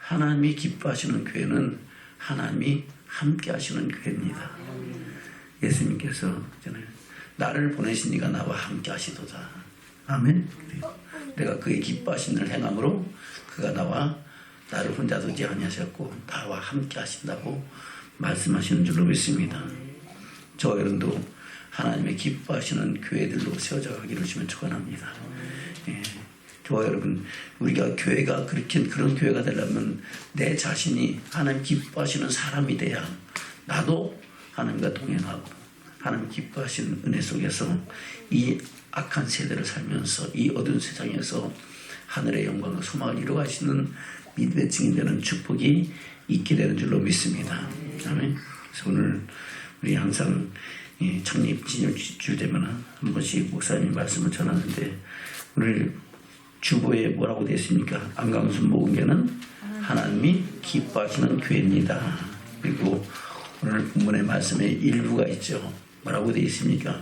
하나님이 기뻐하시는 교회는 하나님이 함께 하시는 교회입니다. 예수님께서 나를 보내신 이가 나와 함께 하시도다. 아멘. 내가 그의 기뻐하신 일을 행함으로 그가 나를 혼자 두지 아니하셨고 나와 함께 하신다고 말씀하시는 줄로 믿습니다. 저와 여러분도 하나님의 기뻐하시는 교회들로 세워져 가기를 주면 축원합니다. 저와 여러분, 우리가 교회가 그런 교회가 되려면 내 자신이 하나님 기뻐하시는 사람이 돼야 나도 하나님과 동행하고 하나님 기뻐하시는 은혜 속에서 이 악한 세대를 살면서 이 어두운 세상에서 하늘의 영광과 소망을 이루어가시는 믿음의 증인 되는 축복이 있게 되는 줄로 믿습니다. 아멘. 그래서 오늘 우리 항상 창립 기념주 되면 한 번씩 목사님이 말씀을 전하는데 오늘 주보에 뭐라고 되어 있습니까? 안강순 목음교는 하나님이 기뻐하시는 교회입니다. 그리고 오늘 본문의 말씀에 일부가 있죠. 뭐라고 되어 있습니까?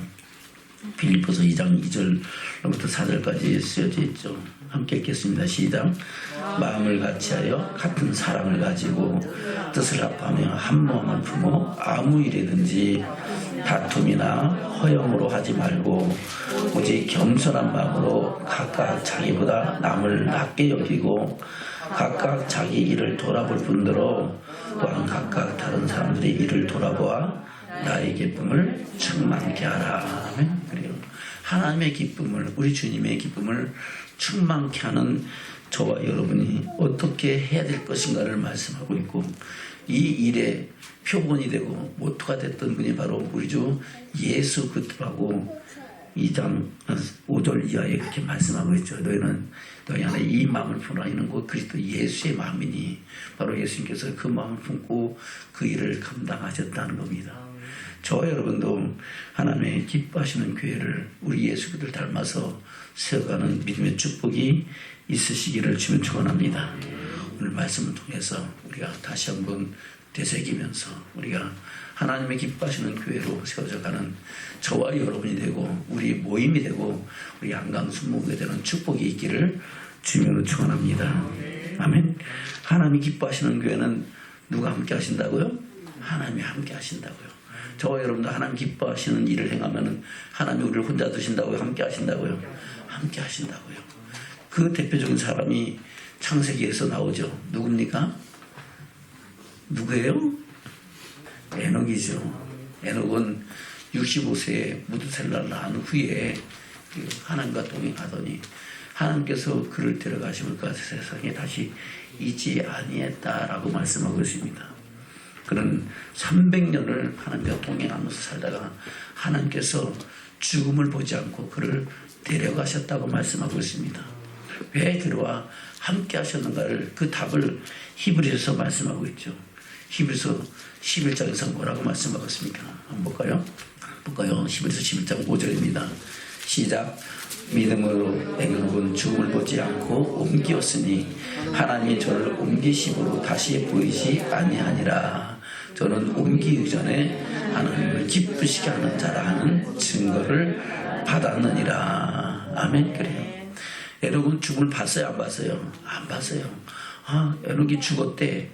빌립보서 2장 2절부터 4절까지 쓰여져 있죠. 함께 읽겠습니다. 시작. 마음을 같이하여 같은 사랑을 가지고 뜻을 합하며 한 마음을 품어 아무 일이든지 다툼이나 허영으로 하지 말고 오직 겸손한 마음으로 각각 자기보다 남을 낮게 여기고 각각 자기 일을 돌아볼 뿐더러 또한 각각 다른 사람들의 일을 돌아보아 나의 기쁨을 충만케 하라. 그래요. 하나님의 기쁨을, 우리 주님의 기쁨을 충만케 하는 저와 여러분이 어떻게 해야 될 것인가를 말씀하고 있고, 이 일의 표본이 되고 모토가 됐던 분이 바로 우리 주 예수 그리스도라고 2장 5절 이하에 그렇게 말씀하고 있죠. 너희 안에 이 마음을 품으라. 이는 곧 그리스도 예수의 마음이니 바로 예수님께서 그 마음을 품고 그 일을 감당하셨다는 겁니다. 저와 여러분도 하나님의 기뻐하시는 교회를 우리 예수 그리스도를 닮아서 세워가는 믿음의 축복이 있으시기를 주면 축원합니다. 오늘 말씀을 통해서 우리가 다시 한번 되새기면서 우리가 하나님의 기뻐하시는 교회로 세워져가는 저와 여러분이 되고 우리 모임이 되고 우리 안강순목이 되는 축복이 있기를 주님으로 축원합니다. 아멘. 하나님이 기뻐하시는 교회는 누가 함께 하신다고요? 하나님이 함께 하신다고요. 저와 여러분도 하나님 기뻐하시는 일을 행하면 하나님이 우리를 혼자 두신다고요? 함께 하신다고요? 함께 하신다고요. 그 대표적인 사람이 창세기에서 나오죠. 누굽니까? 누구예요? 에녹이죠. 에녹은 65세에 무드셀라를 낳은 후에 하나님과 동행하더니 하나님께서 그를 데려가시니까 세상에 다시 있지 아니했다라고 말씀하고 있습니다. 그는 300년을 하나님과 동행하면서 살다가 하나님께서 죽음을 보지 않고 그를 데려가셨다고 말씀하고 있습니다. 왜 그와 함께 하셨는가를 그 답을 히브리서에서 말씀하고 있죠. 히브리서 11장에서 뭐라고 말씀하고 있습니까? 한번 볼까요? 히브리서 11장 5절입니다. 시작. 믿음으로 애굽은 죽음을 보지 않고 옮기었으니 하나님이 저를 옮기심으로 다시 보이지 아니하니라. 저는 옮기기 전에 하나님을 기쁘시게 하는 자라 하는 증거를 받았느니라. 아멘. 그래요. 에녹은 죽음을 봤어요? 안 봤어요? 안 봤어요. 에녹이 죽었대.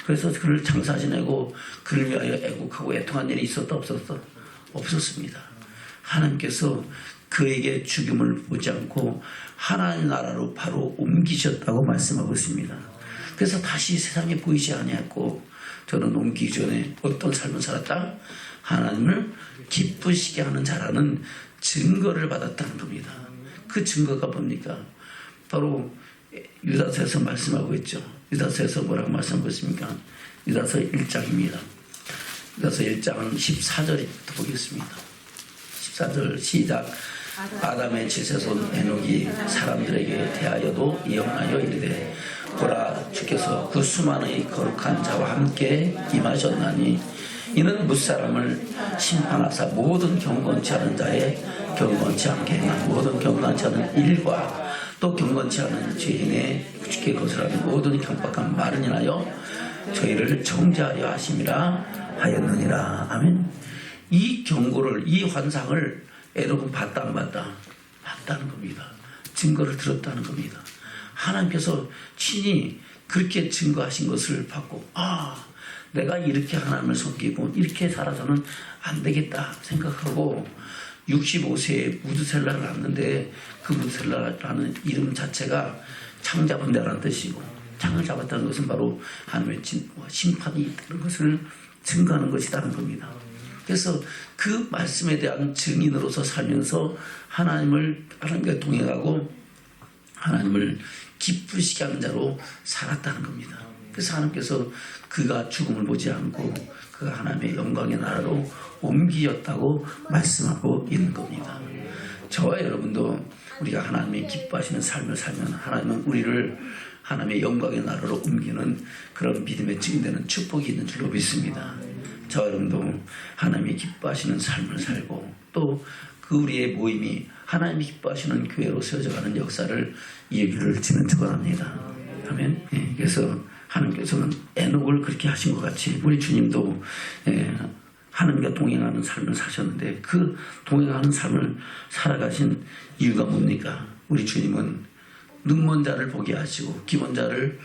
그래서 그를 장사 지내고 그를 위하여 애국하고 애통한 일이 있었다 없었어? 없었습니다. 하나님께서 그에게 죽음을 보지 않고 하나님 나라로 바로 옮기셨다고 말씀하고 있습니다. 그래서 다시 세상에 보이지 아니했고 저는 옮기기 전에 어떤 삶을 살았다? 하나님을 기쁘시게 하는 자라는 증거를 받았다는 겁니다. 그 증거가 뭡니까? 바로 유다서에서 말씀하고 있죠. 유다서에서 뭐라고 말씀하고 있습니까? 유다서 1장입니다. 유다서 1장 14절부터 보겠습니다. 14절 시작. 아담의 지세손 에녹이 사람들에게 대하여도 예언하여 이르되 보라 주께서 그 수많은 거룩한 자와 함께 임하셨나니 이는 무사람을 심판하사 모든 경건치 않은 자의 경건치 않게 행한 모든 경건치 않은 일과 또 경건치 않은 죄인의 주께 거스르는 모든 경박한 말을 인하여 저희를 정죄하려 하심이라 하였느니라. 아멘. 이 경고를, 이 환상을 에녹은 봤다 안 봤다? 봤다는 겁니다. 증거를 들었다는 겁니다. 하나님께서 친히 그렇게 증거하신 것을 받고 내가 이렇게 하나님을 섬기고 이렇게 살아서는 안 되겠다 생각하고 65세에 무드셀라를 낳았는데 그 무드셀라라는 이름 자체가 창 잡은 자라는 뜻이고 창을 잡았다는 것은 바로 하나님의 심판이 있다는 것을 증거하는 것이라는 겁니다. 그래서 그 말씀에 대한 증인으로서 살면서 하나님과 동행하고 하나님을 기쁘시게 하는 자로 살았다는 겁니다. 그래서 하나님께서 그가 죽음을 보지 않고 그가 하나님의 영광의 나라로 옮기었다고 말씀하고 있는 겁니다. 저와 여러분도 우리가 하나님의 기뻐하시는 삶을 살면 하나님은 우리를 하나님의 영광의 나라로 옮기는 그런 믿음의 증인되는 축복이 있는 줄로 믿습니다. 저와 여러분도 하나님이 기뻐하시는 삶을 살고 또 그 우리의 모임이 하나님이 기뻐하시는 교회로 세워져가는 역사를 이어기를 지면 축원합니다. 아멘. 그래서 하나님께서는 에녹을 그렇게 하신 것 같이 우리 주님도 하나님과 동행하는 삶을 사셨는데 그 동행하는 삶을 살아가신 이유가 뭡니까? 우리 주님은 눈먼 자를 보게 하시고 기본 자를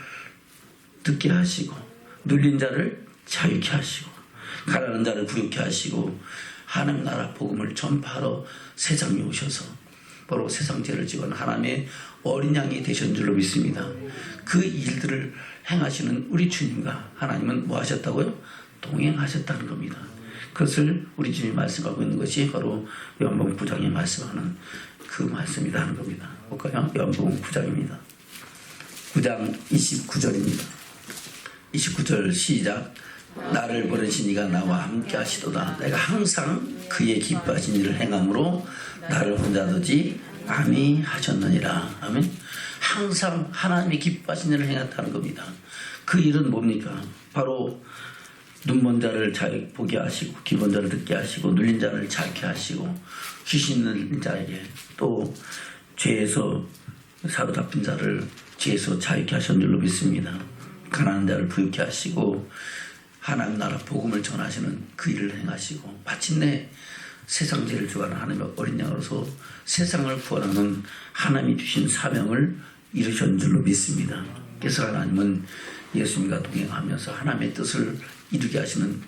듣게 하시고 눌린 자를 자유케 하시고 가난한 자를 부유케 하시고 하나님 나라 복음을 전파하러 세상에 오셔서 바로 세상 죄를 지은 하나님의 어린 양이 되신 줄로 믿습니다. 그 일들을 행하시는 우리 주님과 하나님은 뭐 하셨다고요? 동행하셨다는 겁니다. 그것을 우리 주님이 말씀하고 있는 것이 바로 요한복음 9장에 말씀하는 그 말씀이다 하는 겁니다. 볼까요? 요한복음 9장입니다. 9장 29절입니다. 29절 시작. 나를 보내신 이가 나와 함께 하시도다. 내가 항상 그의 기뻐하신 일을 행함으로 나를 혼자 두지 아니하셨느니라. 아멘. 항상 하나님이 기뻐하신 일을 행했다는 겁니다. 그 일은 뭡니까? 바로 눈먼 자를 잘 보게 하시고 기본 자를 듣게 하시고 눌린 자를 자게 하시고 귀신 들린 자에게 또 죄에서 사로잡힌 자를 죄에서 자유케 하신 줄로 믿습니다. 가난한 자를 부유케 하시고 하나님 나라 복음을 전하시는 그 일을 행하시고 마침내 세상 죄를 주관하는 하나님의 어린 양으로서 세상을 구원하는 하나님이 주신 사명을 이루신 줄로 믿습니다. 그래서 하나님은 예수님과 동행하면서 하나님의 뜻을 이루게 하시는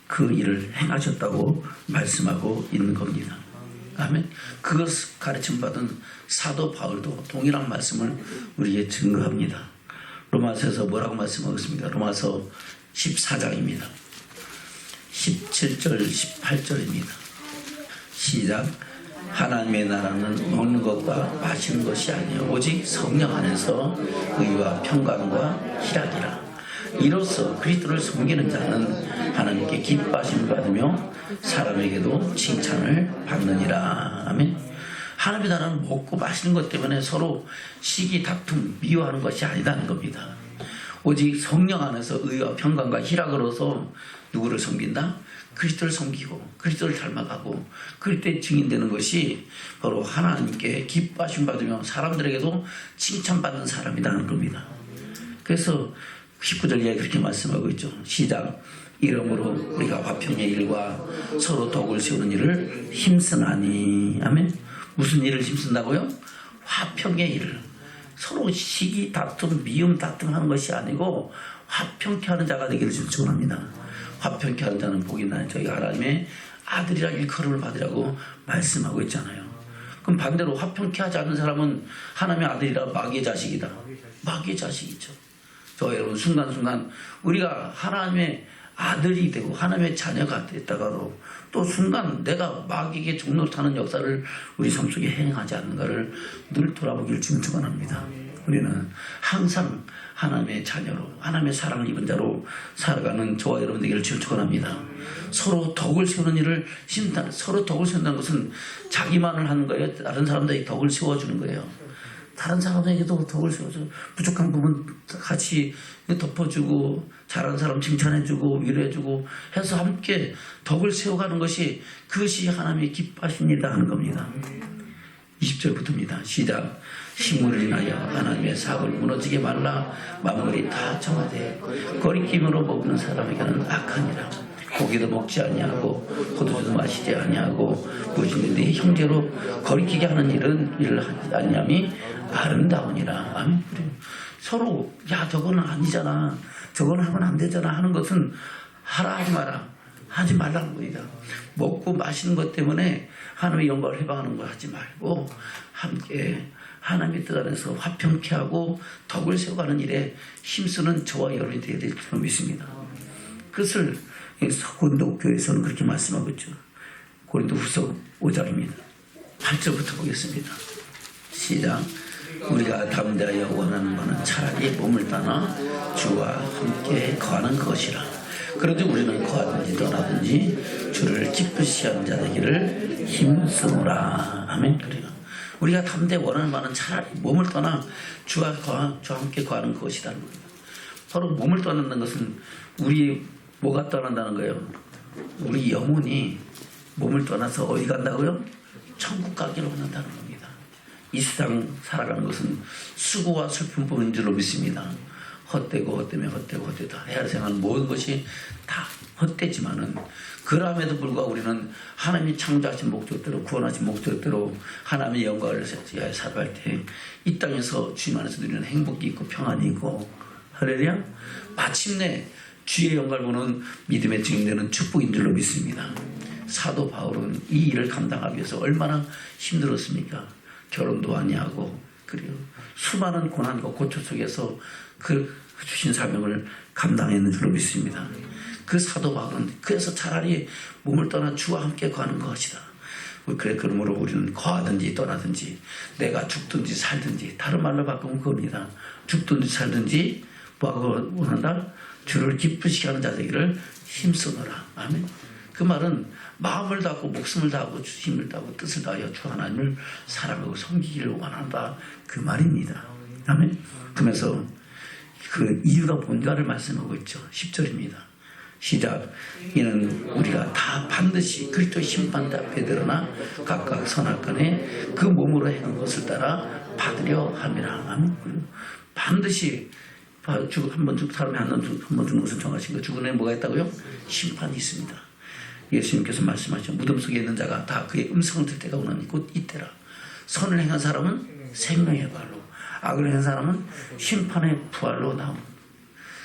그 일을 행하셨다고 말씀하고 있는 겁니다. 아멘. 그것을 가르침 받은 사도 바울도 동일한 말씀을 우리에게 증거합니다. 로마서에서 뭐라고 말씀하겠습니까? 로마서 14장입니다. 17절 18절입니다. 시작. 하나님의 나라는 먹는 것과 마시는 것이 아니요 오직 성령 안에서 의와 평강과 희락이라. 이로써 그리스도를 섬기는 자는 하나님께 기뻐하심을 받으며 사람에게도 칭찬을 받느니라. 아멘. 하나님의 나라는 먹고 마시는 것 때문에 서로 시기 다툼 미워하는 것이 아니다는 겁니다. 오직 성령 안에서 의와 평강과 희락으로서 누구를 섬긴다? 그리스도를 섬기고 그리스도를 닮아가고 그때 증인되는 것이 바로 하나님께 기뻐하심 받으며 사람들에게도 칭찬받는 사람이라는 겁니다. 그래서 19절 이하에 그렇게 말씀하고 있죠. 시작. 이러므로 우리가 화평의 일과 서로 덕을 세우는 일을 힘쓰나니. 아멘. 무슨 일을 힘쓴다고요? 화평의 일을. 서로 시기 다툼 미움 다툼 하는 것이 아니고 화평케 하는 자가 되기를 축원합니다. 화평케 하는 자는 복이 나니 저희가 하나님의 아들이라 일컬음을 받으라고 말씀하고 있잖아요. 그럼 반대로 화평케 하지 않는 사람은 하나님의 아들이라 마귀의 자식이다. 마귀의 자식이죠. 저 여러분 순간순간 우리가 하나님의 아들이 되고 하나님의 자녀가 됐다가도 또 순간 내가 마귀에게 종노릇하는 역사를 우리 삶 속에 행하지 않는가를 늘 돌아보기를 축원합니다. 우리는 항상 하나님의 자녀로 하나님의 사랑을 입은 자로 살아가는 저와 여러분 되기를 축원합니다. 서로 덕을 세우는 일을 심다. 서로 덕을 세운다는 것은 자기만을 하는 거예요. 다른 사람들에게 덕을 세워주는 거예요. 다른 사람에게도 덕을 세워줘. 부족한 부분 같이 덮어주고 잘하는 사람 칭찬해주고 위로해주고 해서 함께 덕을 세워가는 것이 그것이 하나님의 기뻐하십니다 하는 겁니다. 20절부터입니다. 시작. 식물을 인하여 하나님의 사업을 무너지게 말라 만물이 다 정하되 거리낌으로 먹는 사람에게는 악하니라. 고기도 먹지 아니하고 포도주도 마시지 아니하고 무엇이든 네 형제로 거리끼게 하는 일을 하지 아니함이 아름다우니라. 아멘. 서로 야 저거는 아니잖아, 저거는 하면 안 되잖아 하는 것은 하라 하지 마라 하지 말라는 겁니다. 먹고 마시는 것 때문에 하나님의 영광을 해방하는 거 하지 말고 함께 하나님의 뜻 안에서 화평케 하고 덕을 세워가는 일에 힘쓰는 저와 여러분이 되어야 될 줄 믿습니다. 그것을 고린도 교회에서는 그렇게 말씀하고 있죠. 고린도 후서 5장입니다. 8절부터 보겠습니다. 시작. 우리가 담대하여 원하는 바는 차라리 몸을 떠나 주와 함께 거하는 것이라. 그런데 우리는 거하든지 떠나든지 주를 기쁘시게 하는 자 되기를 힘쓰노라. 아멘. 그래요. 우리가 담대 원하는 바는 차라리 몸을 떠나 주와 함께 거하는 것이라는 겁니다. 서로 몸을 떠난다는 것은 우리 뭐가 떠난다는 거예요? 우리 영혼이 몸을 떠나서 어디 간다고요? 천국 가기를 원한다는 겁니다. 이 세상 살아가는 것은 수고와 슬픔뿐인 줄로 믿습니다. 헛되고 헛되다 해야 생각하는 모든 것이 다 헛되지만은 그럼에도 불구하고 우리는 하나님이 창조하신 목적대로 구원하신 목적대로 하나님의 영광을 위하여 살아갈 때 이 땅에서 주님 안에서 누리는 행복이 있고 평안이 있고 할렐루야. 마침내 주의 영광을 보는 믿음의 증인되는 축복인 줄로 믿습니다. 사도 바울은 이 일을 감당하기 위해서 얼마나 힘들었습니까? 결혼도 아니하고 그리고 수많은 고난과 고초 속에서 그 주신 사명을 감당했는 줄로 믿습니다. 그 사도 바울은 그래서 차라리 몸을 떠나 주와 함께 거하는 것이다. 그래 그러므로 우리는 거하든지 떠나든지 내가 죽든지 살든지 다른 말로 바꾸면 그겁니다. 죽든지 살든지 뭐하고 원한다? 주를 기쁘시게 하는 자 되기를 힘쓰노라. 아멘. 그 말은 마음을 다하고 목숨을 다하고 힘을 다하고 뜻을 다하여 주 하나님을 사랑하고 섬기기를 원한다. 그 말입니다. 아멘. 그러면서 그 이유가 뭔가를 말씀하고 있죠. 10절입니다. 시작. 이는 우리가 다 반드시 그리스도의 심판 앞에 드러나 각각 선악간에 그 몸으로 행한 것을 따라 받으려 함이라. 아멘. 반드시 한번 죽 사람이 한번 죽는 것은 정하신 거. 죽은 애 뭐가 있다고요? 심판이 있습니다. 예수님께서 말씀하시죠. 무덤 속에 있는 자가 다 그의 음성을 들 때가 오나니 곧 이때라. 선을 행한 사람은 생명의 부활로, 악을 행한 사람은 심판의 부활로 나옵니다.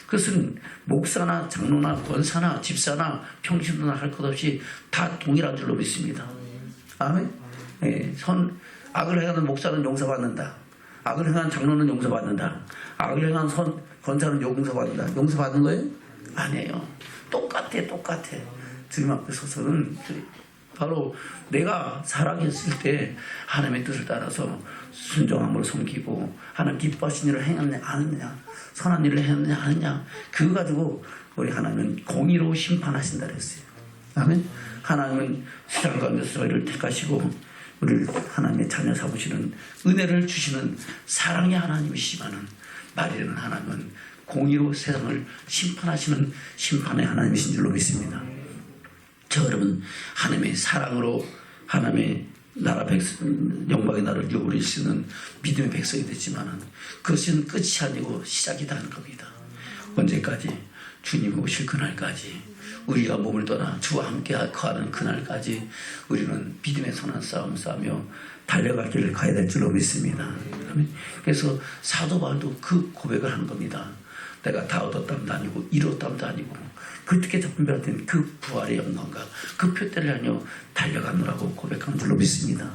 그것은 목사나 장로나 권사나 집사나 평신도나 할 것 없이 다 동일한 줄로 믿습니다. 아멘. 예, 악을 행하는 목사는 용서받는다. 악을 행한 장로는 용서받는다. 악을 행한 권사는 용서받는다. 용서받는 거예요? 아니에요. 똑같아. 주님 앞에 서서는 바로 내가 살아계실 때 하나님의 뜻을 따라서 순종함으로 섬기고 하나님 기뻐하신 일을 행했느냐 안 했느냐, 선한 일을 했느냐 안 했느냐, 그거 가지고 우리 하나님은 공의로 심판하신다 그랬어요. 아멘. 하나님은 세상 가운데서 저희를 택하시고 우리를 하나님의 자녀 삼으시는 은혜를 주시는 사랑의 하나님이시지만은 말이라는 하나님은 공의로 세상을 심판하시는 심판의 하나님이신 줄로 믿습니다. 저 여러분 하나님의 사랑으로 하나님의 나라 영광의 나라를 누릴 수 있는 믿음의 백성이 됐지만은 그것은 끝이 아니고 시작이다 하는 겁니다. 언제까지? 주님이 오실 그날까지, 우리가 몸을 떠나 주와 함께 거하는 그날까지 우리는 믿음의 선한 싸움 싸며 달려갈 길을 가야 될 줄로 믿습니다. 그래서 사도 바울도 그 고백을 하는 겁니다. 내가 다 얻었담도 아니고 이뤘담도 아니고 그렇게 분별된 그 부활의 영광과 그 표대를 향해 달려가느라고 고백한 줄로 믿습니다.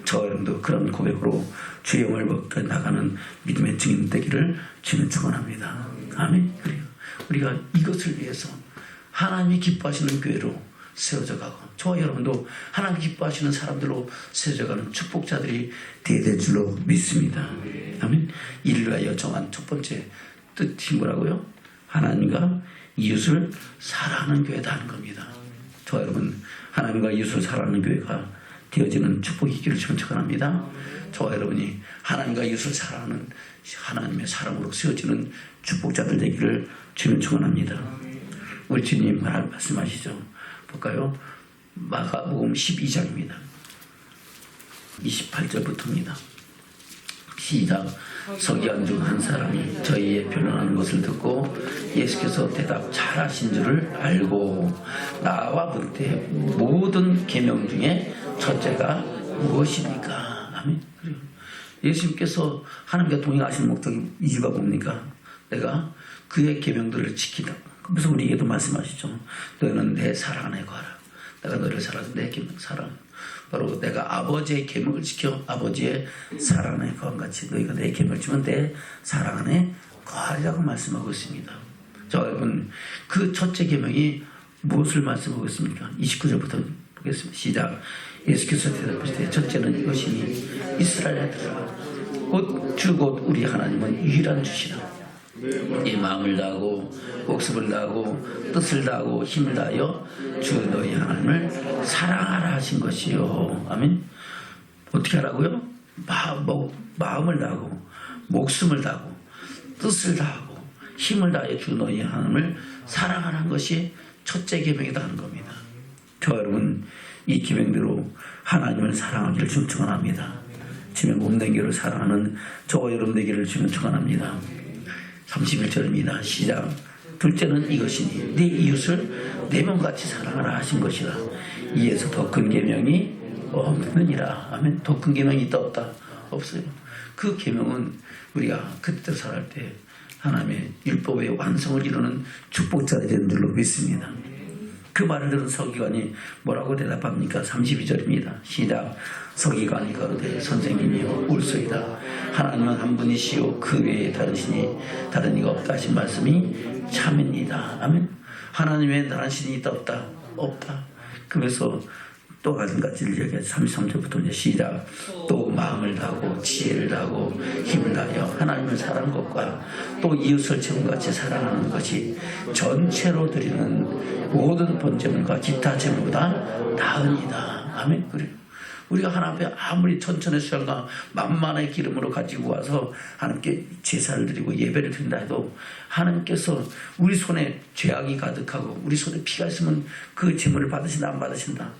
저 여러분도 그런 고백으로 주의 영을 먹고 나가는 믿음의 증인 되기를 주는 축원합니다. 아멘. 그래요. 우리가 이것을 위해서 하나님이 기뻐하시는 교회로 세워져 가고 저와 여러분도 하나님 기뻐하시는 사람들로 세워져 가는 축복자들이 되어야 될 줄로 믿습니다. 아멘. 이를 위하여 정한 첫 번째 뜻이 뭐라고요? 하나님과 이웃을 사랑하는 교회다 하는 겁니다. 저 여러분 하나님과 이웃을 사랑하는 교회가 되어지는 축복이 있기를 축원합니다. 저와 여러분이 하나님과 이웃을 사랑하는 하나님의 사랑으로 세워지는 축복자들 되기를 주님 축원합니다. 우리 주님 말씀하시죠. 볼까요? 마가복음 12장입니다. 28절부터입니다. 시작. 서기관 중 한 사람이 저희의 변론하는 것을 듣고 예수께서 대답 잘하신 줄을 알고 나와 묻되 모든 계명 중에 첫째가 무엇입니까? 아멘. 예수님께서 하나님과 동행하시는 목적이 이유가 뭡니까? 내가 그의 계명들을 지키다. 그래서 우리에게도 말씀하시죠. 너는 내 사랑 안에 거하라. 내가 너를 사랑해서 내 계명 사랑. 바로 내가 아버지의 계명을 지켜 아버지의 사랑 안에 거한 같이 너희가 내 계명을 지키면 내 사랑 안에 거하리라고 말씀하고 있습니다. 자, 여러분, 그 첫째 계명이 무엇을 말씀하고 있습니까? 29절부터 보겠습니다. 시작. 예수께서 대답하시되 첫째는 이것이니 이스라엘 아들아 곧 주 곧 우리 하나님은 유일한 주시라. 이 마음을 다하고 목숨을 다하고 뜻을 다하고 힘을 다하여 주 너희 하나님을 사랑하라 하신 것이요. 아멘. 어떻게 하라고요? 마음을 다하고 목숨을 다하고 뜻을 다하고 힘을 다하여 주 너희 하나님을 사랑하라는 것이 첫째 계명이다 하는 겁니다. 저 여러분, 이 계명대로 하나님을 사랑하기를 주님 축원합니다. 주님의 몸된 교를 사랑하는 저와 여러분 되기를 주님 축원합니다. 31절입니다. 시작. 둘째는 이것이니 네 이웃을 내 몸같이 사랑하라 하신 것이라. 이에서 더 큰 계명이 없느니라. 아멘. 더 큰 계명이 있다 없다? 없어요. 그 계명은 우리가 그때 살할 때 하나님의 율법의 완성을 이루는 축복자가 되는 줄로 믿습니다. 그 말을 들은 서기관이 뭐라고 대답합니까? 32절입니다. 시작. 서기관이 가로되 선생님이여 옳소이다. 하나님은 한 분이시요 그 외에 다른 신이 다른 이가 없다 하신 말씀이 참입니다. 아멘. 하나님 외에 다른 신이 있다 없다? 없다. 그래서 또 같은 가지를 얘기하죠. 33절부터 이제 시작. 또 마음을 다하고 지혜를 다하고 힘을 다하여 하나님을 사랑하는 것과 또 이웃을 제물같이 사랑하는 것이 전체로 드리는 모든 번제물과 기타 제물보다 나으니이다. 아멘. 그래요. 우리가 하나님 앞에 아무리 천천의 수양과 만만의 기름으로 가지고 와서 하나님께 제사를 드리고 예배를 드린다 해도 하나님께서 우리 손에 죄악이 가득하고 우리 손에 피가 있으면 그 제물을 받으신다 안 받으신다?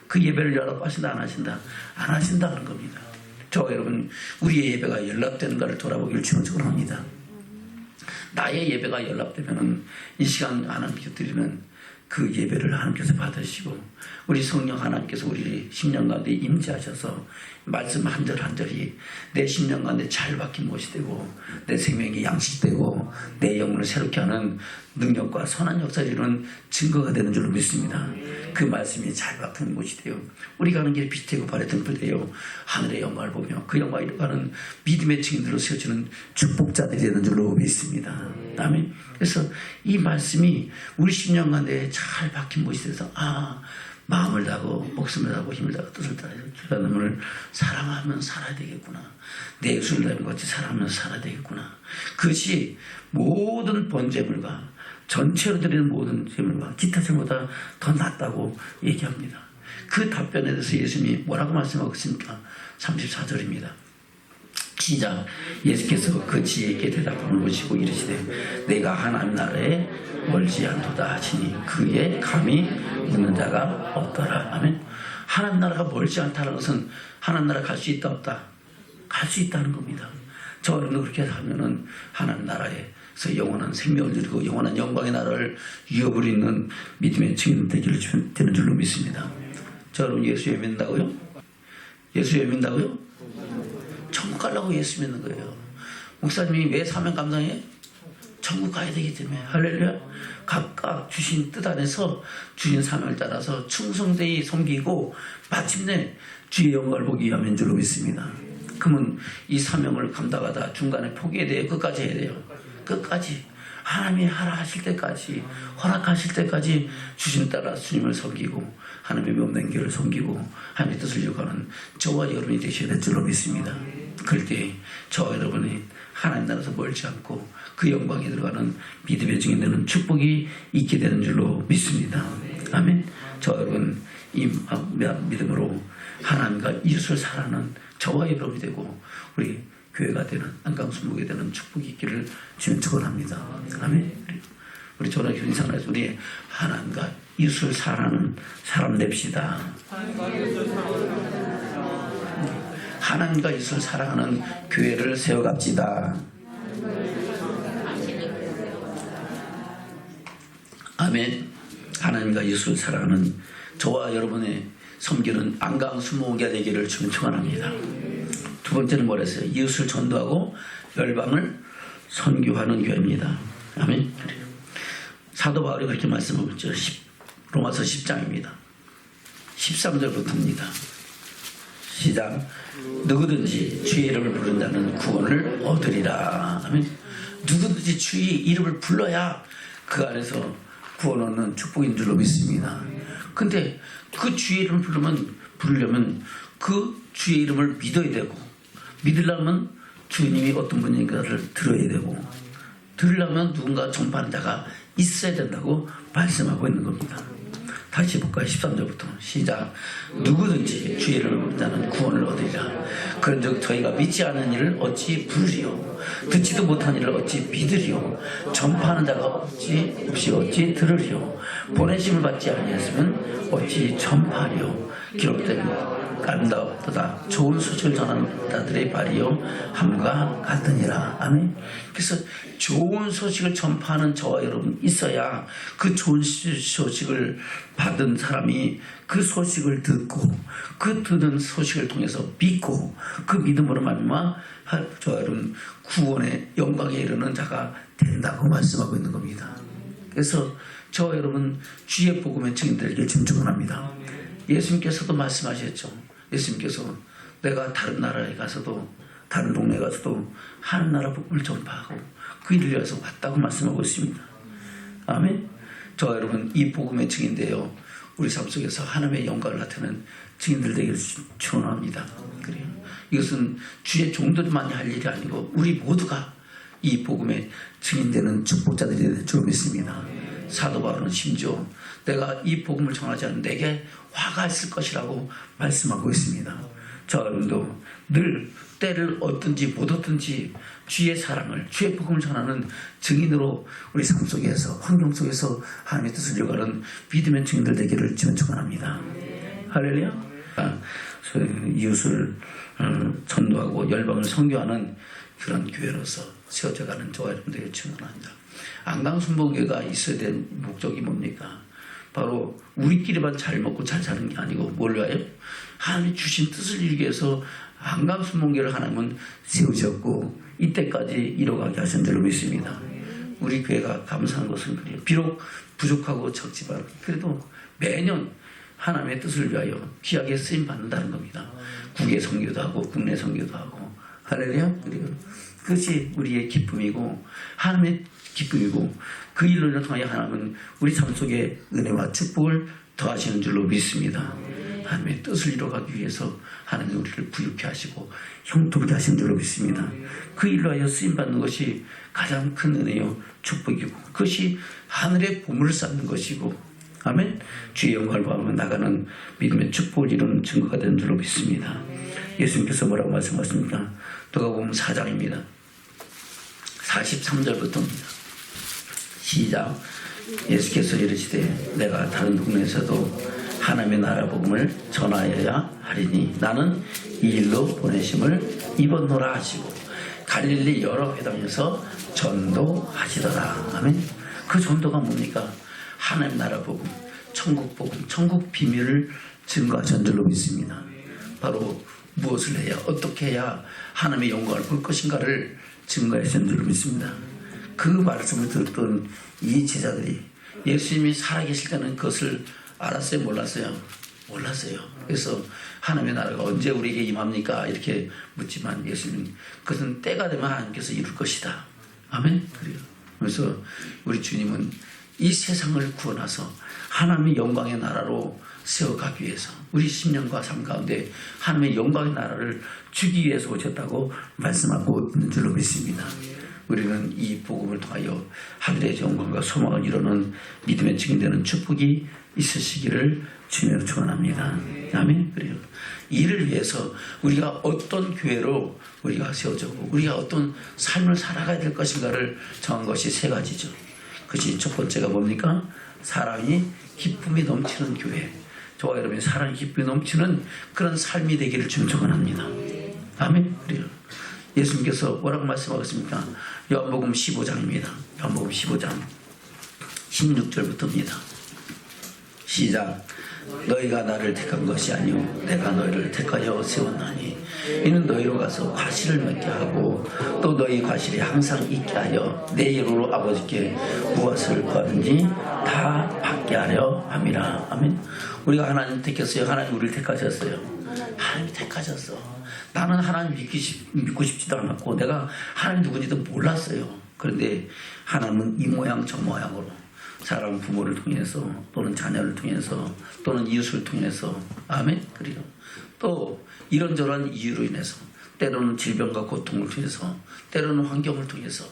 그 예배를 연락하신다 안 하신다? 안 하신다 하는 겁니다. 저 여러분, 우리의 예배가 연락되는가를 돌아보기를 축원합니다. 나의 예배가 연락되면 이 시간 하나님께 드리는 그 예배를 하나님께서 받으시고 우리 성령 하나님께서 우리 심령 가운데 임재하셔서 말씀 한 절 한 절이 내 심령 가운데 잘 박힌 것이 되고 내 생명이 양식되고 내 영혼을 새롭게 하는 능력과 선한 역사를 이루는 증거가 되는 줄로 믿습니다. 그 말씀이 잘 박힌 곳이 되어 우리가 가는 길에 빛이 되고 발에 등불 되어 하늘의 영광을 보며 그 영광을 이루어가는 믿음의 증인들로 세워지는 축복자들이 되는 줄로 믿습니다. 아멘. 그래서 이 말씀이 우리 심령 가운데 잘 박힌 곳이 돼서 마음을 다하고 목숨을 다하고 힘을 다하고 뜻을 다하여 주 하나님을 사랑하면 살아야 되겠구나. 내 이웃을 다하는 것같이 사랑하면 살아야 되겠구나. 그것이 모든 번제물과 전체로 드리는 모든 제물과 기타 제물보다 더 낫다고 얘기합니다. 그 답변에 대해서 예수님이 뭐라고 말씀하고 있습니까? 34절입니다. 시작. 예수께서 그 지혜에게 대답함을 보시고 이르시되 내가 하나님 나라에 멀지 않도다 하시니 그에 감히 묻는 자가 없더라. 아멘. 하나님 나라가 멀지 않다는 것은 하나님 나라 갈 수 있다 없다? 갈 수 있다는 겁니다. 저 여러분도 그렇게 하면은 하나님 나라에서 영원한 생명을 누리고 영원한 영광의 나라를 유업을 잇는 믿음의 증인 되기를 되는 줄로 믿습니다. 저 여러분 예수 믿는다고요? 예수 믿는다고요? 천국 가려고 예수 믿는 거예요. 목사님이 왜 사명 감당해? 천국 가야 되기 때문에. 할렐루야. 각각 주신 뜻 안에서 주신 사명을 따라서 충성되이 섬기고 마침내 주의 영광을 보기 위함인 줄로 믿습니다. 그러면 이 사명을 감당하다 중간에 포기해야 돼요? 끝까지 해야 돼요? 끝까지. 하나님이 하라 하실 때까지, 허락하실 때까지 주신 따라 주님을 섬기고 하나님의 명된 길을 섬기고 하나님의 뜻을 이루어가는 저와 여러분이 되셔야 될 줄로 믿습니다. 그럴 때 저와 여러분이 하나님 나라에서 멀지 않고 그 영광에 들어가는 믿음의 증인 되는 축복이 있게 되는 줄로 믿습니다. 아멘. 저 여러분 이 믿음으로 하나님과 이웃을 사랑하는 저와 여러분이 되고 우리 교회가 되는 안강순목이 되는 축복이 있기를 주님 축원합니다. 아멘. 우리 전화교인 상에서 우리 하나님과 이웃을 사랑하는 사람 됩시다. 하나님과 이웃을 사랑하는 교회를 세워갑시다. 아멘. 하나님과 이웃을 사랑하는 저와 여러분의 섬기는 안강순목이 되기를 주님 축원합니다. 두 번째는 뭐랬어요? 이웃을 전도하고 열방을 선교하는 교회입니다. 아멘. 사도 바울이 그렇게 말씀하고 있죠. 로마서 10장입니다. 13절부터입니다. 시작. 누구든지 주의 이름을 부른 자는 구원을 얻으리라. 아멘. 누구든지 주의 이름을 불러야 그 안에서 구원 얻는 축복인 줄로 믿습니다. 근데 그 주의 이름을 부르려면 그 주의 이름을 믿어야 되고, 믿으려면 주님이 어떤 분인가를 들어야 되고, 들으려면 누군가 전파하는 자가 있어야 된다고 말씀하고 있는 겁니다. 다시 볼까요? 13절부터 시작. 누구든지 주의 이름을 부르는 자는 구원을 얻으리라. 그런즉 저희가 믿지 않은 일을 어찌 부르리요? 듣지도 못한 일을 어찌 믿으리요? 전파하는 자가 없이 어찌 들으리요? 보내심을 받지 아니했으면 어찌 전파하리요? 기록된 아름다웠다 좋은 소식을 전하는 자들의 발이요 함과 같으니라. 아멘. 그래서 좋은 소식을 전파하는 저와 여러분 있어야 그 좋은 소식을 받은 사람이 그 소식을 듣고, 그 듣는 소식을 통해서 믿고, 그 믿음으로 말미암아 저와 여러분 구원의 영광에 이르는 자가 된다고 말씀하고 있는 겁니다. 그래서 저와 여러분 주의 복음의 증인들에게 증언합니다. 예수님께서도 말씀하셨죠. 예수님께서 내가 다른 나라에 가서도, 다른 동네에 가서도 하는 나라 복음을 전파하고 그 일을 위해서 왔다고 말씀하고 있습니다. 아멘. 저와 여러분 이 복음의 증인되어 우리 삶 속에서 하나님의 영광을 나타내는 증인들 되기를 축원합니다. 그래요. 이것은 주의 종들만이 할 일이 아니고 우리 모두가 이 복음의 증인되는 축복자들이 될 줄 믿습니다. 사도 바울은 심지어 내가 이 복음을 전하지 않은 내게 화가 있을 것이라고 말씀하고 있습니다. 저 여러분도 늘 때를 얻든지 못 얻든지 주의 사랑을, 주의 복음을 전하는 증인으로 우리 삶 속에서, 환경 속에서 하나님의 뜻을 이루어가는 믿음의 증인들 되기를 주님 축원합니다. 할렐루야. 이웃을 전도하고 열방을 선교하는 그런 교회로서 세워져가는 저와 여러분들에게 축원합니다. 안강순복교회가 있어야 될 목적이 뭡니까? 바로 우리끼리만 잘 먹고 잘 사는 게 아니고 뭘로요? 하나님이 주신 뜻을 이루기 위해서 안강순복교회를 하나님은 세우셨고 이때까지 이뤄가게 하신 줄로 믿습니다. 우리 교회가 감사한 것은 그래요. 비록 부족하고 적지만 그래도 매년 하나님의 뜻을 위하여 귀하게 쓰임 받는다는 겁니다. 국외 선교도 하고 국내 선교도 하고. 할렐루야. 그리고 그것이 우리의 기쁨이고 하나님의 기쁨이고 그 일로 통하여 하나님은 우리 삶 속에 은혜와 축복을 더하시는 줄로 믿습니다. 하나님의 뜻을 이루어가기 위해서 하나님이 우리를 부유케 하시고 형통케 하시는 줄로 믿습니다. 그 일로 하여 쓰임받는 것이 가장 큰 은혜요 축복이고 그것이 하늘의 보물을 쌓는 것이고 아멘. 주의 영광을 바라보며 나가는 믿음의 축복을 이루는 증거가 되는 줄로 믿습니다. 예수님께서 뭐라고 말씀하십니까? 누가복음 4장입니다. 43절부터입니다. 시작. 예수께서 이르시되 내가 다른 동네에서도 하나님의 나라 복음을 전하여야 하리니 나는 이 일로 보내심을 입었노라 하시고 갈릴리 여러 회당에서 전도하시더라. 아멘. 그 전도가 뭡니까? 하나님 나라 복음, 천국 복음, 천국 비밀을 증거하신 줄로 믿습니다. 바로 무엇을 해야, 어떻게 해야 하나님의 영광을 볼 것인가를 증거하신 줄로 믿습니다. 그 말씀을 듣던 이 제자들이 예수님이 살아계실 때는 그것을 알았어요? 몰랐어요? 몰랐어요. 그래서 하나님의 나라가 언제 우리에게 임합니까? 이렇게 묻지만 예수님은 그것은 때가 되면 하나님께서 이룰 것이다. 아멘? 그래요. 그래서 우리 주님은 이 세상을 구원하서 하나님의 영광의 나라로 세워가기 위해서 우리 심령과 삶 가운데 하나님의 영광의 나라를 주기 위해서 오셨다고 말씀하고 있는 줄로 믿습니다. 우리는 이 복음을 통하여 하늘의 영광과 소망을 이루는 믿음의 증인되는 축복이 있으시기를 주님으로 축원합니다. 아멘. 그래요. 이를 위해서 우리가 어떤 교회로 우리가 세워졌고 우리가 어떤 삶을 살아가야 될 것인가를 정한 것이 세 가지죠. 그것이 첫 번째가 뭡니까? 사랑이 기쁨이 넘치는 교회. 저와 여러분이 사랑이 기쁨이 넘치는 그런 삶이 되기를 주님 축원합니다. 아멘. 그래요. 예수님께서 뭐라고 말씀하셨습니까? 요한복음 15장입니다. 요한복음 15장 16절부터입니다. 시작. 너희가 나를 택한 것이 아니오 내가 너희를 택하여 세웠나니 이는 너희로 가서 과실을 맺게 하고 또 너희 과실이 항상 있게 하여 내 이름으로 아버지께 무엇을 구하든지 다 받게 하려 함이라. 아멘. 우리가 하나님 택했어요. 하나님 우리를 택하셨어요. 하나님이 택하셨어. 나는 하나님 믿고 싶지도 않았고 내가 하나님 누군지도 몰랐어요. 그런데 하나님은 이 모양 저 모양으로 사람 부모를 통해서 또는 자녀를 통해서 또는 이웃을 통해서 아멘. 그리고 또 이런저런 이유로 인해서 때로는 질병과 고통을 통해서 때로는 환경을 통해서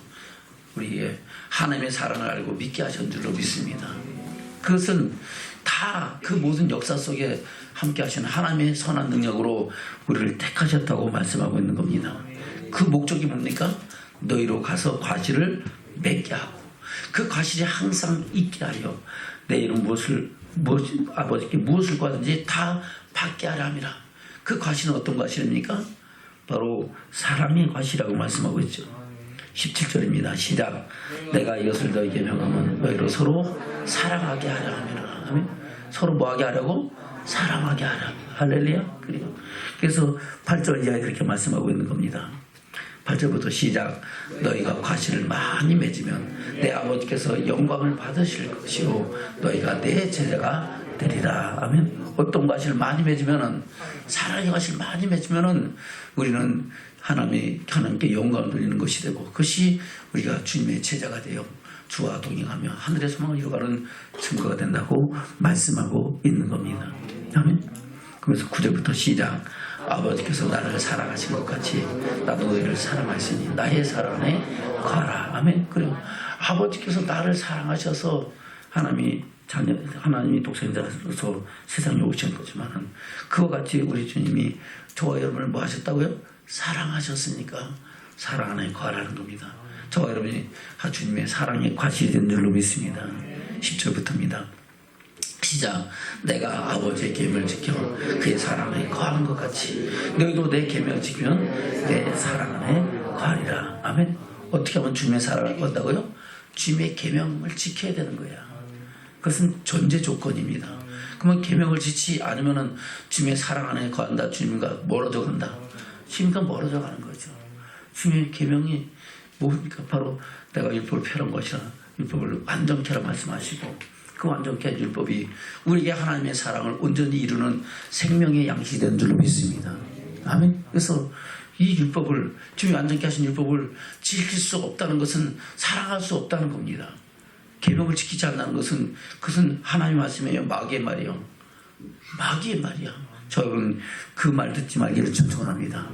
우리의 하나님의 사랑을 알고 믿게 하신 줄로 믿습니다. 그것은 다 그 모든 역사 속에 함께 하시는 하나님의 선한 능력으로 우리를 택하셨다고 말씀하고 있는 겁니다. 그 목적이 뭡니까? 너희로 가서 과실을 맺게 하고 그 과실이 항상 있게 하여 내 이름 아버지께 무엇을 구하든지 다 받게 하려 함이라. 그 과실은 어떤 과실입니까? 바로 사랑의 과실이라고 말씀하고 있죠. 17절입니다. 시작. 내가 이것을 너희에게 명하면 너희로 서로 사랑하게 하려 함이라. 아멘. 서로 뭐하게 하려고? 사랑하게 하라. 할렐루야. 그래서 8절 이하에 그렇게 말씀하고 있는 겁니다. 8절부터 시작. 너희가 과실을 많이 맺으면 내 아버지께서 영광을 받으실 것이요 너희가 내 제자가 되리라. 아멘. 어떤 과실을 많이 맺으면은 사랑의 과실을 많이 맺으면은 우리는 하나님께 영광을 돌리는 것이 되고 그것이 우리가 주님의 제자가 되어 주와 동행하며 하늘의 소망을 이루어가는 증거가 된다고 말씀하고 있는 겁니다. 아멘. 그래서 9절부터 시작. 아버지께서 나를 사랑하신 것 같이 나도 너희를 사랑하시니 나의 사랑 안에 거하라. 아멘. 그리고 아버지께서 나를 사랑하셔서 하나님이 독생자로서 세상에 오신 거지만 그와 같이 우리 주님이 저와 여러분을 뭐 하셨다고요? 사랑하셨으니까 사랑 안에 거하라는 겁니다. 저와 여러분이 주님의 사랑의 과실이 된 줄로 믿습니다. 10절부터입니다. 시작. 내가 아버지의 계명을 지켜 그의 사랑에 거하는 것 같이 너희도 내 계명을 지키면 내 사랑 안에 거하리라. 아멘. 어떻게 하면 주님의 사랑을 건다고요? 주님의 계명을 지켜야 되는 거야. 그것은 전제 조건입니다. 그러면 계명을 지키지 않으면 주님의 사랑 안에 거한다. 주님과 멀어져 간다. 주님과 멀어져 가는 거죠. 주님의 계명이 뭡니까? 바로 내가 율법을 펴는 것이라 율법을 완전케 하라 말씀하시고 그 완전케 한 율법이 우리에게 하나님의 사랑을 온전히 이루는 생명의 양식이 된 줄로 믿습니다. 아멘. 그래서 이 율법을 주님이 완전케 하신 율법을 지킬 수 없다는 것은 사랑할 수 없다는 겁니다. 계명을 지키지 않는 것은 그것은 하나님 말씀이에요. 마귀의 말이에요. 마귀의 말이야. 저는 그 말 듣지 말기를 청청합니다.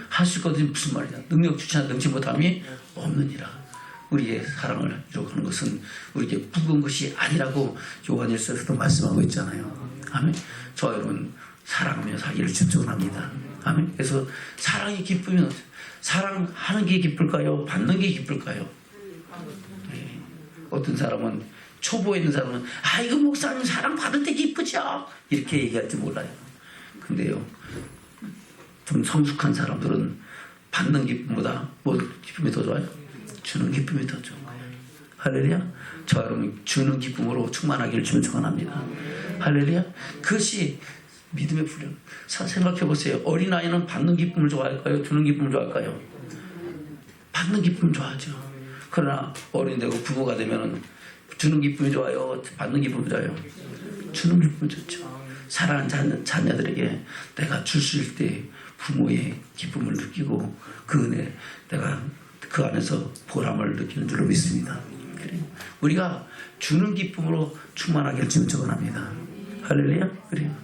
할 수 있거든요. 무슨 말이냐. 능력 주지 않는 능치 못함이 없느니라. 우리의 사랑을 이루어가는 것은 우리에게 무거운 것이 아니라고 요한일서에서도 말씀하고 있잖아요. 아멘. 저 여러분 사랑하며 살기를 축원합니다. 아멘. 그래서 사랑이 기쁘면 사랑하는 게 기쁠까요? 받는 게 기쁠까요? 네. 어떤 사람은 초보에 있는 사람은 이거 목사님 사랑 받을 때 기쁘죠? 이렇게 얘기할지 몰라요. 근데요 좀 성숙한 사람들은 받는 기쁨보다 뭐 기쁨이 더 좋아요? 주는 기쁨이 더 좋은 거예요. 할렐루야. 저 여러분 주는 기쁨으로 충만하기를 주님 축원합니다. 할렐루야. 그것이 믿음의 훈련. 생각해 보세요. 어린아이는 받는 기쁨을 좋아할까요? 주는 기쁨을 좋아할까요? 받는 기쁨 좋아하죠. 그러나 어른이 되고 부모가 되면 주는 기쁨이 좋아요? 받는 기쁨이 좋아요? 주는 기쁨이 좋죠. 사랑하는 자녀들에게 내가 줄 수 있을 때 부모의 기쁨을 느끼고 그 은혜 내가 그 안에서 보람을 느끼는 줄로 믿습니다. 그래요. 우리가 주는 기쁨으로 충만하기를 주님 축원합니다. 할렐루야. 그래요.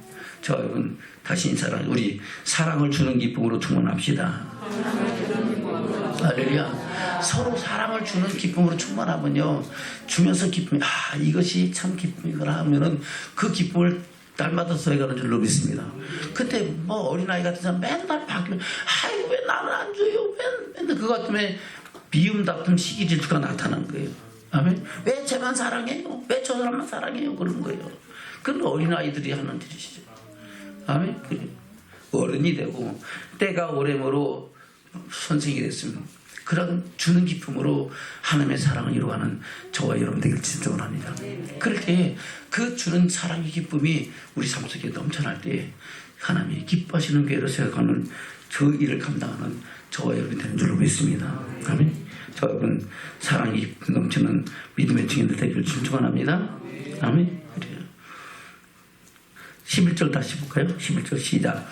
저 여러분 다시 인사를 우리 사랑을 주는 기쁨으로 충만합시다. 할렐루야. 서로 사랑을 주는 기쁨으로 충만하면요 주면서 기쁨이 이것이 참 기쁨이구나 하면은 그 기쁨을 날마다 더해가는 줄로 믿습니다. 근데 뭐 어린아이 같은 사람 맨날 바뀌면 왜 나는 안 줘요? 맨날 그것 때문에 미움, 다툼, 시기, 질투가 나타난 거예요. 아멘. 왜 쟤만 사랑해요? 왜 저 사람만 사랑해요? 그런 거예요. 그건 어린아이들이 하는 짓이죠. 아멘. 그래. 어른이 되고 때가 오래므로 선생이 됐으면 그런 주는 기쁨으로 하나님의 사랑을 이루어가는 저와 여러분 되길 축원합니다. 그럴 때 그 주는 사랑의 기쁨이 우리 삶 속에 넘쳐날 때 하나님이 기뻐하시는 교회로 생각하는 그 일을 감당하는 저와 여러분이 되는 줄로 믿습니다. 아멘. 저 여러분 사랑이 넘치는 믿음의 증인들 되기를 축원합니다. 아멘. 그래요. 11절 다시 볼까요? 11절 시작.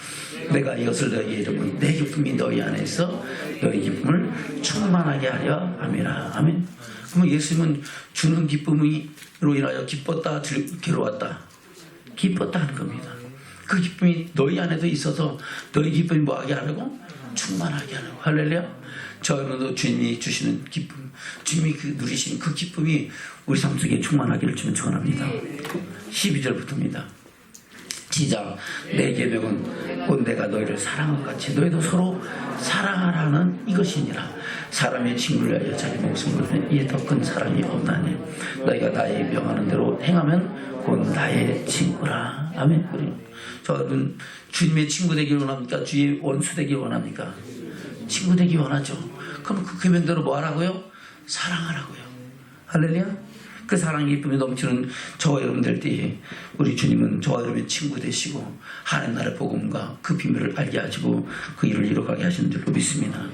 내가 이것을 너희에게 이르면 내 기쁨이 너희 안에서 너희 기쁨을 충만하게 하려 함이라. 아멘. 그러면 예수님은 주는 기쁨으로 인하여 기뻤다, 괴로웠다. 기뻤다 하는 겁니다. 그 기쁨이 너희 안에도 있어서 너희 기쁨이 뭐하게 하려고? 충만하게 하려고. 할렐루야. 저여러분도 주님이 주시는 기쁨, 주님이 누리신 그 기쁨이 우리 삶 속에 충만하기를 주님 축원합니다. 12절부터입니다. 시작. 내 계명은 곧 내가 너희를 사랑한 것 같이 너희도 서로 사랑하라는 이것이니라. 사람의 친구를 위하여 자기 목숨을 이에 더 큰 사랑이 없나니 너희가 나의 명하는 대로 행하면 곧 나의 친구라. 아멘. 저 여러분 주님의 친구 되기를 원합니까? 주의 원수 되기를 원합니까? 친구 되기 원하죠. 그럼 그 계명대로 뭐 하라고요? 사랑하라고요. 할렐루야. 그 사랑의 기쁨이 넘치는 저와 여러분 될 때에 우리 주님은 저와 여러분의 친구 되시고 하나님 나라의 복음과 그 비밀을 알게 하시고 그 일을 이루어가게 하시는 줄로 믿습니다.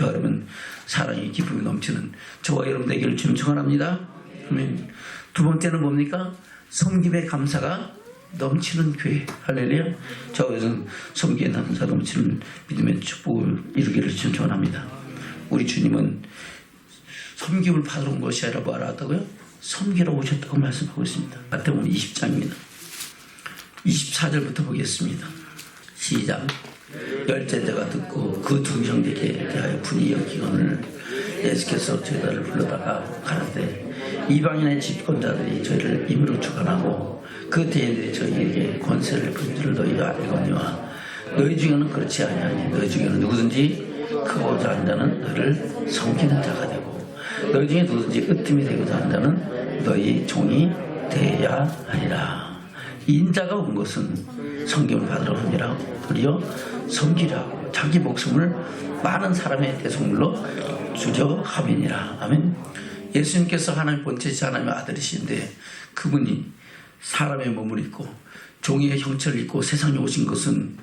여러분 사랑의 기쁨이 넘치는 저와 여러분 되기를 주님 축원합니다. 두 번째는 뭡니까? 섬김의 감사가 넘치는 교회. 할렐루야. 저것은 섬기의 감사 넘치는 믿음의 축복을 이루기를 주님 축원합니다. 우리 주님은 섬김을 받으러 온 것이 아니라 뭐 하러 왔다고요? 섬기러 오셨다고 말씀하고 있습니다. 마태복음 20장입니다. 24절부터 보겠습니다. 시작. 열제자가 듣고 그 두 형제에게 대하여 분이 여기거늘 예수께서 저희들을 불러다가 가라되 이방인의 집권자들이 저희를 임의로 주관하고 그 대인들이 저희에게 권세를 준 줄을 너희가 알거니와 너희 중에는 그렇지 아니하니 너희 중에는 누구든지 크고자 하는 자는 너희를 섬기는 자가 되고 너희 중에 누구든지 으뜸이 되고자 하는 자는 너희 종이 되어야 하리라. 인자가 온 것은 섬김을 받으러 함이라 도리어 섬기라고 자기 목숨을 많은 사람의 대속물로 주려 함이니라. 아멘. 예수님께서 하나님 본체이신 하나님의 아들이신데 그분이 사람의 몸을 입고 종의 형체를 입고 세상에 오신 것은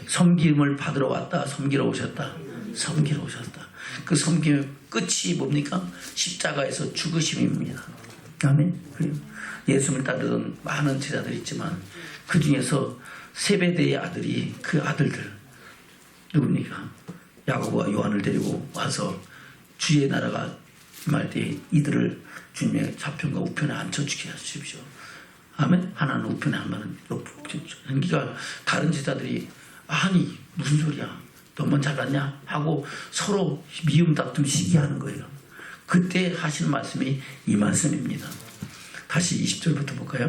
섬김을 받으러 왔다, 섬기러 오셨다, 섬기러 오셨다. 그 섬김의 끝이 뭡니까? 십자가에서 죽으심입니다. 아멘. 예수님을 따르던 많은 제자들이 있지만 그 중에서 세베대의 아들이 그 아들들 누굽니까? 야고보와 요한을 데리고 와서 주의 나라가 임할 때 이들을 주님의 좌편과 우편에 앉혀주게 하십시오. 아멘. 하나는 우편에 하나는 옆편에. 그러니까 다른 제자들이 아니 무슨 소리야? 너만 잘났냐? 하고 서로 미움 다툼 시기하는 거예요. 그때 하신 말씀이 이 말씀입니다. 다시 20절부터 볼까요?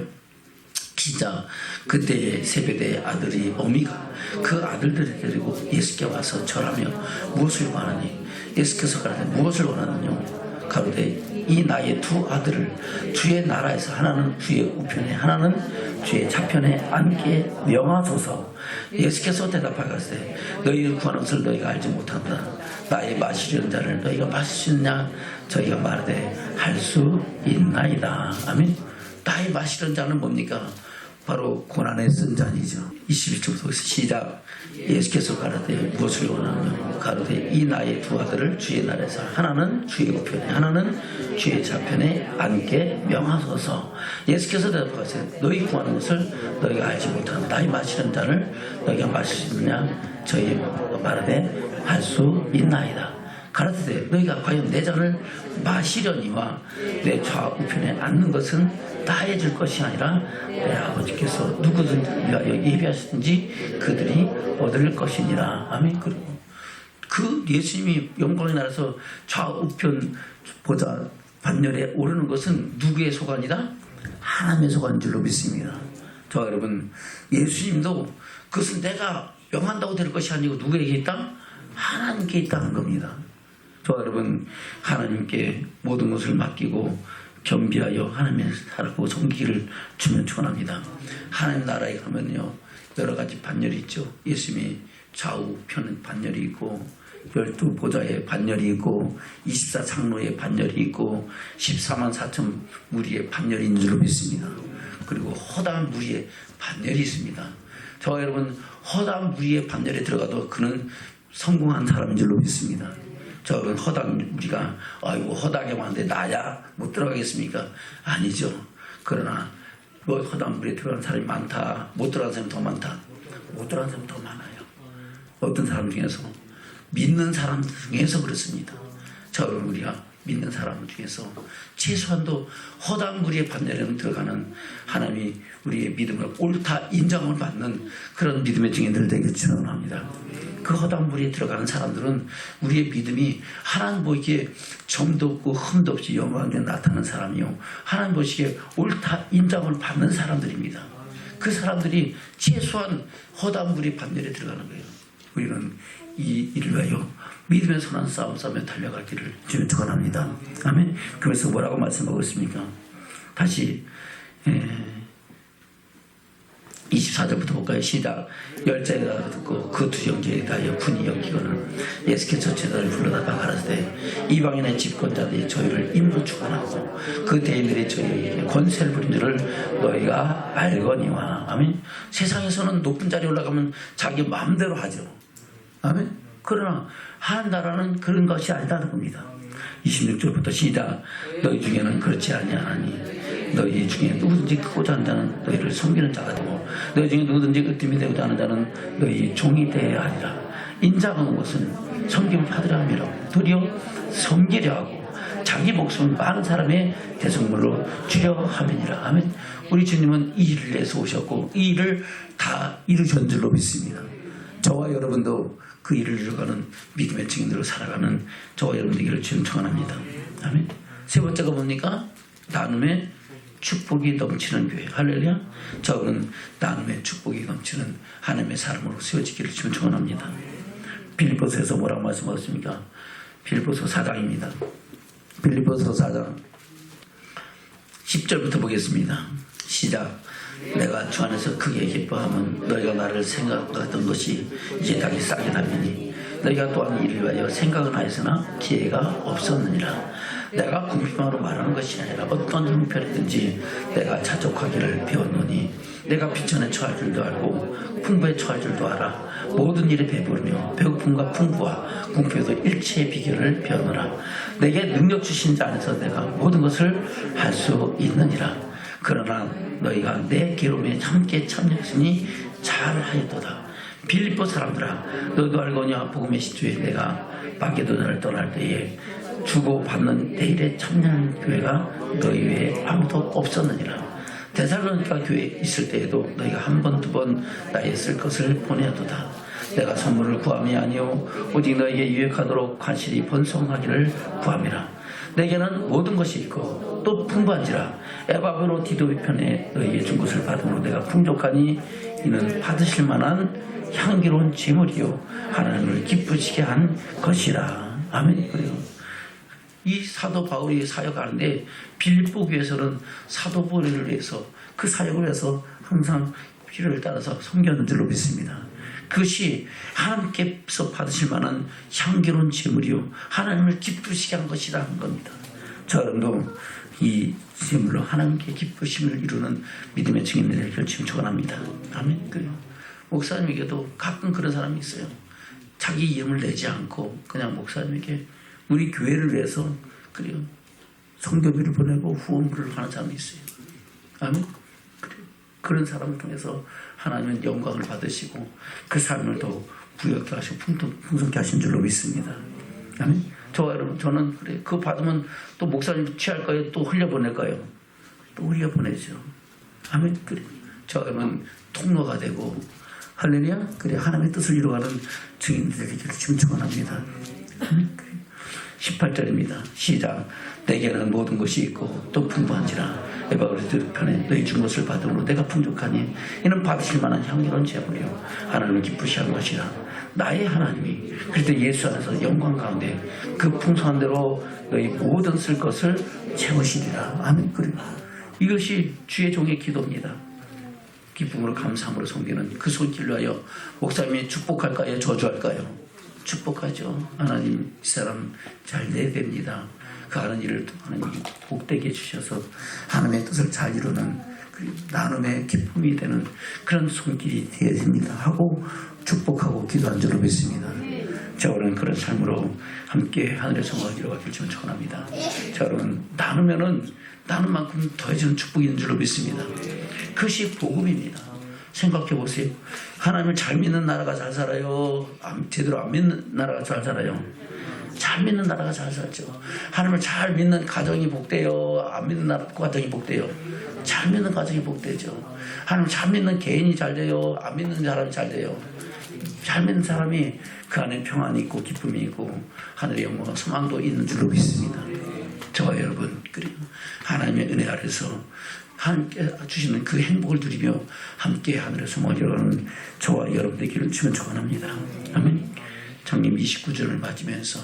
기자 그때 세베대의 아들이 어미가 그 아들들을 데리고 예수께 와서 절하며 무엇을 원하니? 예수께서 가라되 무엇을 원하느냐? 가로되 이 나의 두 아들을 주의 나라에서 하나는 주의 우편에 하나는 주의 좌편에 앉게 명하소서. 예수께서 대답하시되 너희를 구하는 것을 너희가 알지 못한다. 나의 마시려는 자를 너희가 마실 수 있느냐? 저희가 말하되 할 수 있나이다. 아멘. 나의 마시려는 자는 뭡니까? 바로 고난에 쓴 잔이죠. 21절부터 시작. 예수께서 가라되 무엇을 원하느냐? 가라되 이 나의 두 아들을 주의 나라에서 하나는 주의 우편에 하나는 주의 좌편에 앉게 명하소서. 예수께서 대답하시되 너희 구하는 것을 너희가 알지 못하는 나의 마시는 잔을 너희가 마실 수 있느냐? 저희 말하되 할 수 있나이다. 가라사대 너희가 과연 내 잔을 마시려니와 내 좌우편에 앉는 것은 나의 줄 것이 아니라 내 아버지께서 누구든지 위하여 예비하시든지 그들이 얻을 것이니라. 아멘. 그리고 그 예수님이 영광의 나라에서 좌우편 보좌 반열에 오르는 것은 누구의 소관이다? 하나님의 소관인 줄로 믿습니다. 저 여러분 예수님도 그것은 내가 명한다고 될 것이 아니고 누구에게 있다? 하나님께 있다는 겁니다. 저 여러분 하나님께 모든 것을 맡기고 겸비하여 하나님의 살고 섬기기를 주면 축원합니다. 하나님 나라에 가면요 여러 가지 반열이 있죠. 예수님이 좌우편 반열이 있고 12보좌의 반열이 있고 24장로의 반열이 있고 14만 4천 무리의 반열이 있는 줄로 믿습니다. 그리고 허다한 무리의 반열이 있습니다. 저와 여러분 허다한 무리의 반열에 들어가도 그는 성공한 사람인 줄로 믿습니다. 저는 허다한 무리가 아이고 허다하게 많은데 나야 못 들어가겠습니까? 아니죠. 그러나 뭐 허다한 무리에 들어간 사람이 많다. 못 들어간 사람이 더 많다. 못 들어간 사람이 더 많아요. 어떤 사람 중에서 믿는 사람 중에서 그렇습니다. 저는 우리가 믿는 사람 중에서 최소한도 허다한 무리의 반열에는 들어가는 하나님이 우리의 믿음을 옳다 인정을 받는 그런 믿음의 증인들 되길 축원합니다. 그 허다한 무리에 들어가는 사람들은 우리의 믿음이 하나님 보시기에 점도 없고 흠도 없이 영광에 나타나는 사람이요 하나님 보시기에 옳다 인정을 받는 사람들입니다. 그 사람들이 최소한 허다한 무리의 반열에 들어가는 거예요. 우리는 이 일을 위하여 믿음의 선한 싸움 싸움에 달려갈 길을 주님 축원합니다. 아멘. 그래서 뭐라고 말씀하고 있습니까? 다시 24절부터 볼까요? 시작. 열자가 듣고 그 두 형제에 대하여 분이 여기거늘 예수께서 제자를 불러다가 가라사대 이방인의 집권자들이 저희를 인도 축원하고 그 대인들이 저희에게 권세를 부린 줄을 너희가 알거니와. 아멘. 세상에서는 높은 자리에 올라가면 자기 마음대로 하죠. 아멘. 그러나 하나님 나라는 그런 것이 아니다는 겁니다. 26절부터 시작. 너희 중에는 그렇지 아니하나니 너희 중에 누구든지 크고자 하는 자는 너희를 섬기는 자가 되고 너희 중에 누구든지 으뜸이 되고자 하는 자는 너희 종이 되어야 하리라. 인자하는 것은 섬김을 받으려 함이라. 도리어 섬기려 하고 자기 목숨을 많은 사람의 대성물로 주려 함이니라. 아멘. 우리 주님은 이 일을 위해서 오셨고 이 일을 다 이루신 줄로 믿습니다. 저와 여러분도 그 일을 이루어가는 믿음의 증인으로 살아가는 저와 여러분 되기를 주님 축원합니다. 아멘. 세 번째가 뭡니까? 나눔의 축복이 넘치는 교회. 할렐루야. 저는 나눔의 축복이 넘치는 하나님의 사람으로 세워지기를 주님 축원합니다. 빌립보서에서 뭐라고 말씀하셨습니까? 빌립보서 4장입니다. 빌립보서 4장 10절부터 보겠습니다. 시작. 내가 주 안에서 크게 기뻐하면 너희가 나를 생각하던 것이 이제 다시 싸게 나면이 너희가 또한 이를 위하여 생각은 하였으나 기회가 없었느니라. 내가 궁핍함으로 말하는 것이 아니라 어떤 형편이든지 내가 자족하기를 배웠노니 내가 비천에 처할 줄도 알고 풍부에 처할 줄도 알아. 모든 일에 배부르며 배고픔과 풍부와 궁핍에도 일체의 비결을 배우노라. 내게 능력 주신 자 안에서 내가 모든 것을 할 수 있느니라. 그러나 너희가 내 괴로움에 함께 참여했으니 잘하였도다. 빌립보 사람들아, 너도 알거냐? 복음의 시주에 내가 마게도냐를 떠날 때에 주고 받는 내 일에 참여하는 교회가 너희 외에 아무도 없었느니라. 데살로니가 교회에 있을 때에도 너희가 한 번, 두 번 나의 쓸 것을 보내도다. 내가 선물을 구함이 아니오 오직 너희에게 유익하도록 관실이 번성하기를 구함이라. 내게는 모든 것이 있고 또 풍부한지라. 에바브로 디도의 편에 너희에게 준 것을 받음으로 내가 풍족하니 이는 받으실 만한 향기로운 제물이요 하나님을 기쁘시게 한 것이라. 아멘. 그래요. 이 사도 바울이 사역하는데 빌립보 교회에서는 사도 바울을 위해서 그 사역을 위해서 항상 필요를 따라서 섬기는 줄로 믿습니다. 그것이 하나님께서 받으실 만한 향기로운 제물이요 하나님을 기쁘시게 한 것이라는 겁니다. 저도 이 제물로 하나님께 기쁘심을 이루는 믿음의 증인들의 결심 축원합니다. 아멘. 그래요. 목사님에게도 가끔 그런 사람이 있어요. 자기 이름을 내지 않고 그냥 목사님에게 우리 교회를 위해서 그래요. 성교비를 보내고 후원부를 하는 사람이 있어요. 아멘. 그래요. 그런 사람을 통해서 하나님은 영광을 받으시고 그 삶을 더 부엽게 하시고 풍성케 하신 줄로 믿습니다. 아멘. 저와 여러분, 저는 그래 그거 받으면 또 목사님 취할까요? 또 흘려보낼까요? 또 흘려보내죠. 아멘. 그래 저와 여러분 통로가 되고 할렐루야. 그래 하나님의 뜻을 이루어가는 증인들에게 지금 축원합니다. 18절입니다. 시작. 내게는 모든 것이 있고 또 풍부한지라. 에바브리 편에 너희 준 것을 받음으로 내가 풍족하니 이는 받으실 만한 향기로운 제물이요 하나님을 기쁘시게 한 것이라. 나의 하나님이 그리스도 예수 안에서 영광 가운데 그 풍성한 대로 너희 모든 쓸 것을 채우시리라. 아멘. 그리고 이것이 주의 종의 기도입니다. 기쁨으로 감사함으로 섬기는 그 손길로 하여 목사님이 축복할까요? 저주할까요? 축복하죠. 하나님 이 사람 잘 돼야 됩니다. 그 하는 일을 또 하나님이 복되게 해주셔서 하나님의 뜻을 잘 이루는 그리고 나눔의 기쁨이 되는 그런 손길이 되어집니다 하고 축복하고 기도한 줄로 믿습니다. 저는 그런 삶으로 함께 하늘의 성화를 이루어가길 좀 축원합니다. 저는 나누면은 나눈 만큼 더해지는 축복이 있는 줄로 믿습니다. 그것이 복음입니다. 생각해 보세요. 하나님을 잘 믿는 나라가 잘 살아요? 제대로 안 믿는 나라가 잘 살아요? 잘 믿는 나라가 잘 살죠. 하나님을 잘 믿는 가정이 복돼요? 안 믿는 가정이 복돼요? 잘 믿는 가정이 복되죠. 하나님을 잘 믿는 개인이 잘 돼요? 안 믿는 사람이 잘 돼요? 잘 믿는 사람이 그 안에 평안이 있고 기쁨이 있고 하늘의 영광과 소망도 있는 줄로 믿습니다. 저와 여러분 그리고 하나님의 은혜 아래서 함께 주시는 그 행복을 누리며 함께 하늘의 소망을 이루는 저와 여러분의 길을 주면 축원합니다. 아멘. 창립 29주년을 맞으면서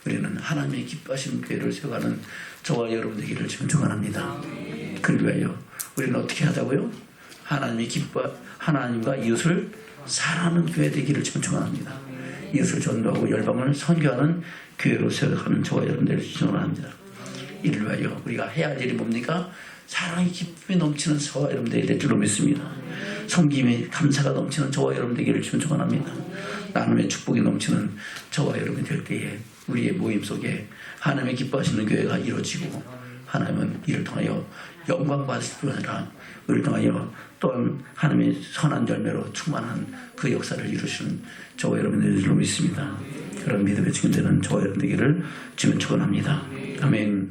우리는 하나님의 기뻐하시는 교회를 세워가는 저와 여러분의 길을 주면 축원합니다. 그를 위하여 우리는 어떻게 하자고요? 하나님과 이웃을 사랑하는 교회 되기를 주면 축원합니다. 이웃을 전도하고 열방을 선교하는 교회로 세워가는 저와 여러분들을 축원합니다. 이를 위하여 우리가 해야 할 일이 뭡니까? 사랑의 기쁨이 넘치는 저와 여러분들이 될 줄로 믿습니다. 섬김의 감사가 넘치는 저와 여러분들에게를 주면 축원합니다. 나눔의 축복이 넘치는 저와 여러분이 될 때에 우리의 모임 속에 하나님의 기뻐하시는 교회가 이루어지고 하나님은 이를 통하여 영광 받으실 뿐 아니라 우리를 통하여 또한 하나님의 선한 열매로 충만한 그 역사를 이루시는 저와 여러분들의 줄로 믿습니다. 그런 믿음의 증인되는 저와 여러분들에게를 주면 축원합니다. 아멘.